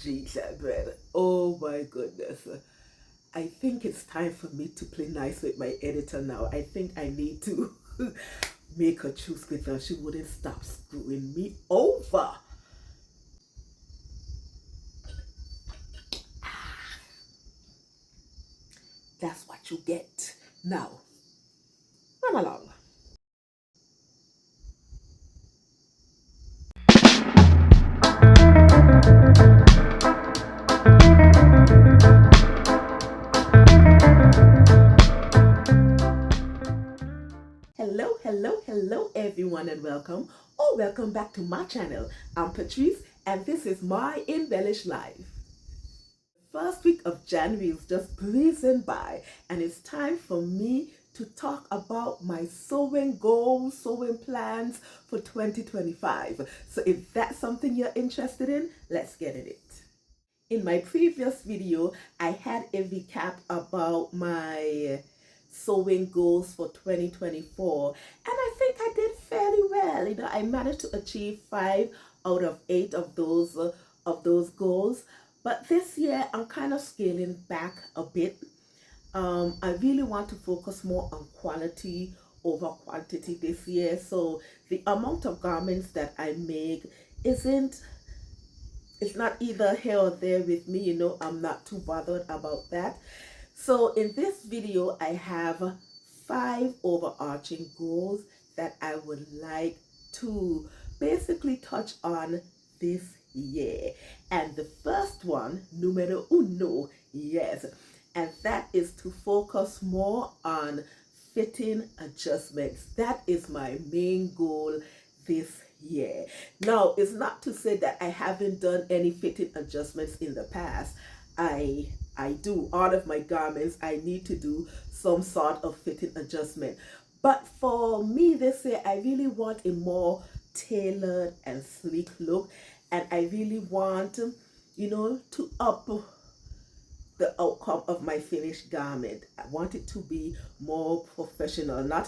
Jesus, brother. Oh my goodness. I think it's time for me to play nice with my editor now. I think I need to make her choose with her. She wouldn't stop screwing me over. That's what you get. Now, run along. Hello everyone and welcome or welcome back to my channel. I'm Patrice and this is my embellished life. First week of January is just breezing by and it's time for me to talk about my sewing goals, sewing plans for 2025. So if that's something you're interested in, let's get in it. In my previous video, I had a recap about my sewing goals for 2024 and I think I did fairly well. I managed to achieve 5 out of 8 of those goals, but this year I'm kind of scaling back a bit. I really want to focus more on quality over quantity this year, so the amount of garments that I make it's not either here or there with me. I'm not too bothered about that. So in this video, I have 5 overarching goals that I would like to basically touch on this year. And the first one, numero uno, yes, and that is to focus more on fitting adjustments. That is my main goal this year. Now, it's not to say that I haven't done any fitting adjustments in the past. I do. All of my garments, I need to do some sort of fitting adjustment. But for me this year, I really want a more tailored and sleek look. And I really want, to up the outcome of my finished garment. I want it to be more professional, not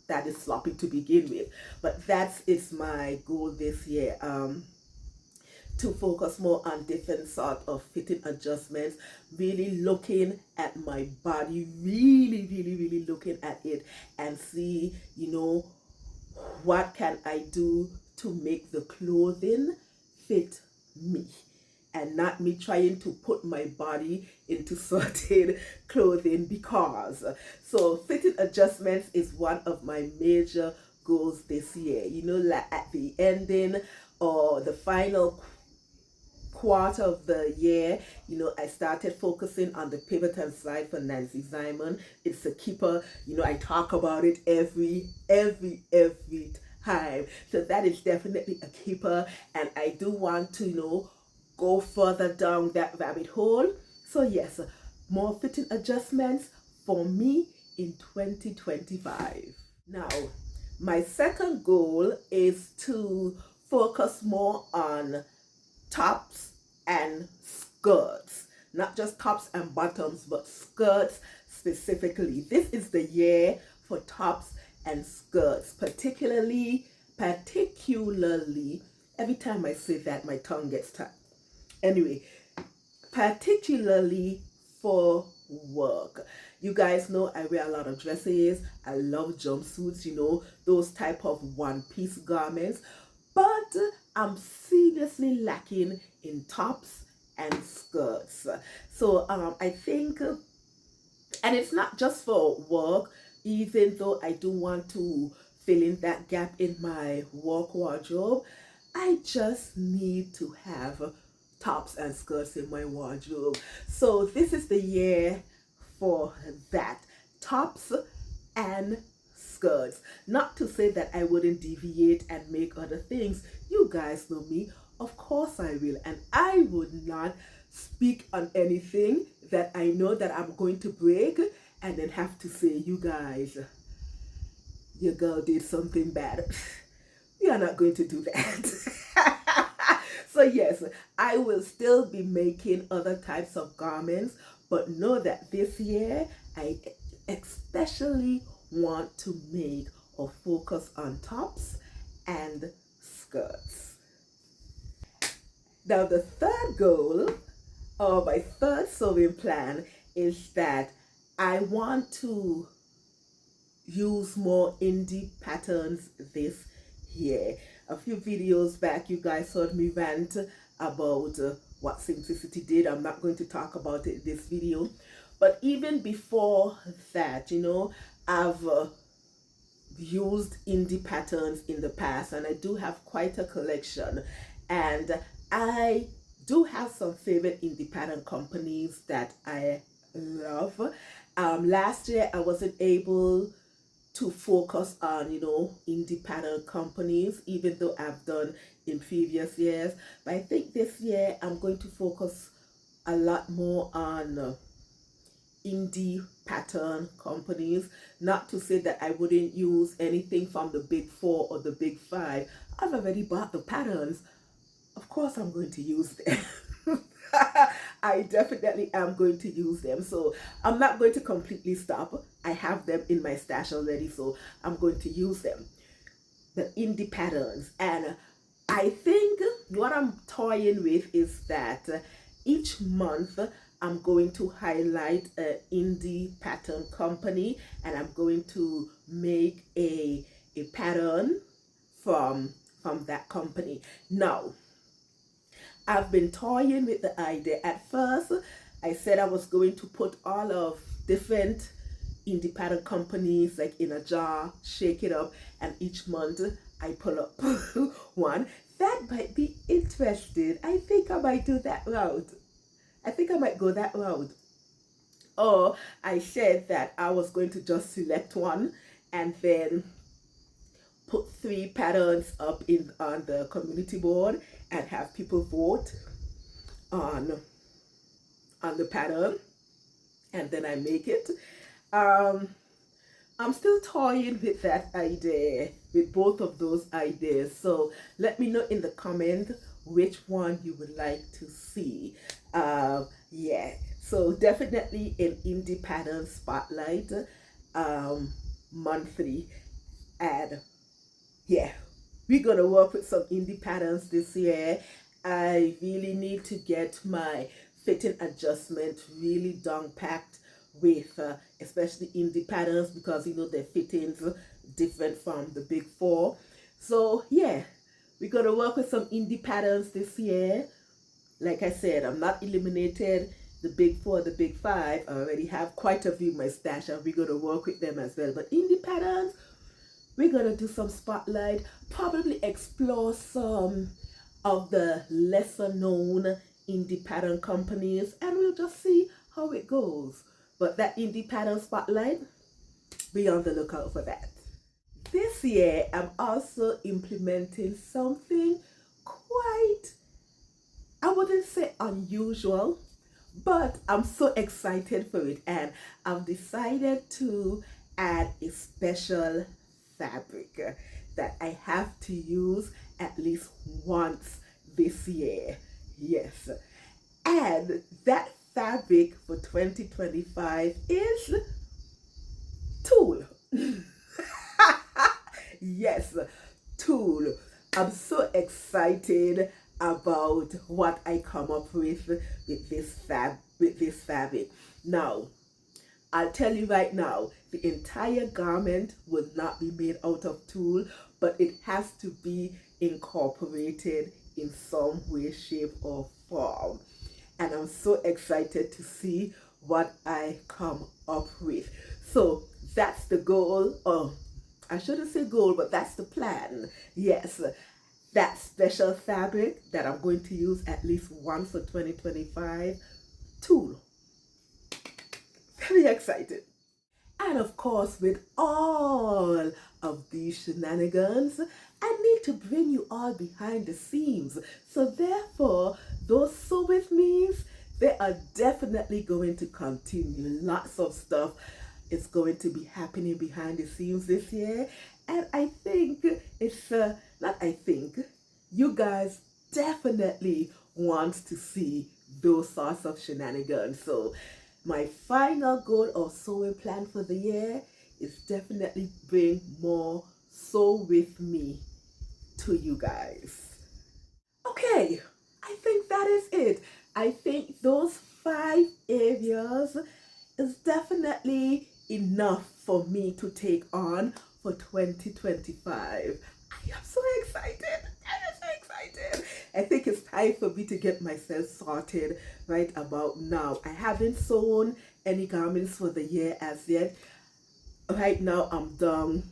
that it's sloppy to begin with, but that is my goal this year, to focus more on different sort of fitting adjustments, really looking at my body, really looking at it and see, what can I do to make the clothing fit me and not me trying to put my body into certain clothing because. So fitting adjustments is one of my major goals this year. Like at the ending or the final quarter of the year, I started focusing on the pivot and slide for Nancy Simon. It's a keeper. I talk about it every time. So that is definitely a keeper, and I do want to, go further down that rabbit hole. So yes, more fitting adjustments for me in 2025. Now, my second goal is to focus more on tops and skirts, not just tops and bottoms, but skirts specifically. This is the year for tops and skirts, particularly, every time I say that, my tongue gets tied. Anyway, particularly for work. You guys know I wear a lot of dresses. I love jumpsuits, those type of one-piece garments. But I'm seriously lacking in tops and skirts. So I think, and it's not just for work, even though I do want to fill in that gap in my work wardrobe, I just need to have tops and skirts in my wardrobe. So this is the year for that, tops and skirts. Not to say that I wouldn't deviate and make other things. You guys know me, of course I will, and I would not speak on anything that I know that I'm going to break and then have to say, you guys, your girl did something bad. We are not going to do that. So yes, I will still be making other types of garments, but know that this year I especially want to make or focus on tops and skirts. Now the third goal, or my third sewing plan, is that I want to use more indie patterns this year. A few videos back, you guys heard me rant about what Simplicity did. I'm not going to talk about it in this video. But even before that, you know, I've used indie patterns in the past, and I do have quite a collection. And I do have some favorite indie pattern companies that I love. Last year, I wasn't able to focus on, you know, indie pattern companies, even though I've done in previous years. But I think this year I'm going to focus a lot more on indie pattern companies. Not to say that I wouldn't use anything from the big four or the big five. I've already bought the patterns. Of course I'm going to use them. I definitely am going to use them. So I'm not going to completely stop. I have them in my stash already, so I'm going to use them. The indie patterns. And I think what I'm toying with is that each month I'm going to highlight an indie pattern company, and I'm going to make a pattern from that company. Now, I've been toying with the idea. At first, I said I was going to put all of different indie pattern companies like in a jar, shake it up, and each month I pull up one. That might be interesting. I think I might do that route. I think I might go that route. Or I said that I was going to just select one and then put 3 patterns up in on the community board and have people vote on the pattern, and then I make it. I'm still toying with that idea, with both of those ideas. So let me know in the comment which one you would like to see. Yeah, so definitely an indie pattern spotlight monthly. And yeah, we're gonna work with some indie patterns this year. I really need to get my fitting adjustment really down packed with especially indie patterns, because you know their fittings different from the big four. So yeah, we're gonna work with some indie patterns this year. Like I said, I'm not eliminated the big four, the big five. I already have quite a few in my stash, and we're gonna work with them as well. But indie patterns, we're gonna do some spotlight, probably explore some of the lesser known indie pattern companies, and we'll just see how it goes. But that indie pattern spotlight, be on the lookout for that. This year, I'm also implementing something quite, I wouldn't say unusual, but I'm so excited for it, and I've decided to add a special fabric that I have to use at least once this year. Yes, and that fabric for 2025 is tulle. Yes, tulle. I'm so excited about what I come up with this fabric. Now, I'll tell you right now, the entire garment will not be made out of tulle, but it has to be incorporated in some way, shape, or form. And I'm so excited to see what I come up with. So that's the goal. Oh, I shouldn't say goal, but that's the plan. Yes, that special fabric that I'm going to use at least once for 2025, tulle. Very excited. And of course, with all of these shenanigans, I need to bring you all behind the scenes. So therefore, those sew with me's, they are definitely going to continue. Lots of stuff is going to be happening behind the scenes this year. And I think it's, not I think, you guys definitely want to see those sorts of shenanigans. So my final goal or sewing plan for the year is definitely bring more sew with me to you guys. Okay, I think that is it. I think those 5 areas is definitely enough for me to take on for 2025. I am so excited. I am so excited. I think it's time for me to get myself sorted right about now. I haven't sewn any garments for the year as yet. Right now I'm done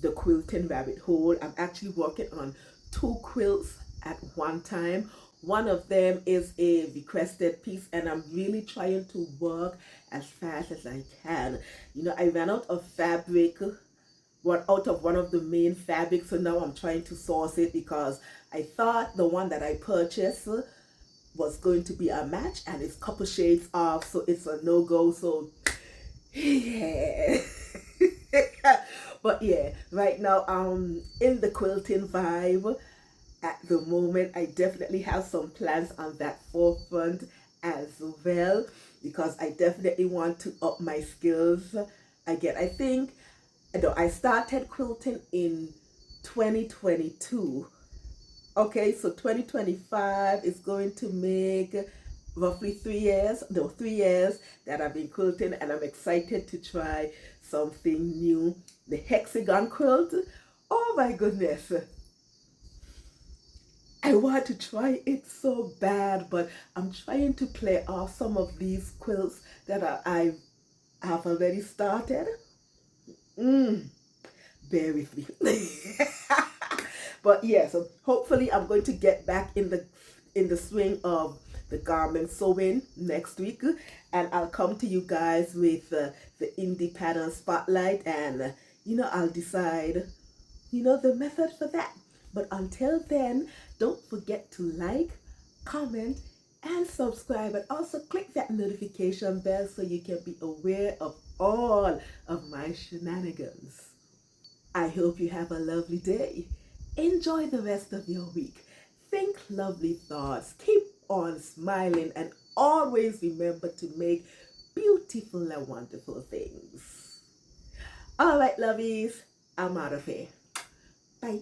the quilting rabbit hole. I'm actually working on 2 quilts at one time. One of them is a requested piece, and I'm really trying to work as fast as I can. You know, I ran out of fabric, out of one of the main fabrics, so now I'm trying to source it because I thought the one that I purchased was going to be a match, and it's a couple shades off, so it's a no-go. So yeah. But yeah, right now in the quilting vibe at the moment. I definitely have some plans on that forefront as well, because I definitely want to up my skills again. I think, you know, I started quilting in 2022. Okay, so 2025 is going to make roughly 3 years, no, 3 years that I've been quilting, and I'm excited to try something new. The hexagon quilt, oh my goodness. I want to try it so bad, but I'm trying to play off some of these quilts that I have already started. Bear with me. But yeah, so hopefully I'm going to get back in the swing of the garment sewing next week, and I'll come to you guys with the indie pattern spotlight, and you know, I'll decide, you know, the method for that. But until then, don't forget to like, comment, and subscribe, and also click that notification bell so you can be aware of all of my shenanigans. I hope you have a lovely day. Enjoy the rest of your week. Think lovely thoughts. Keep on smiling, and always remember to make beautiful and wonderful things. All right, lovies, I'm out of here. Bye.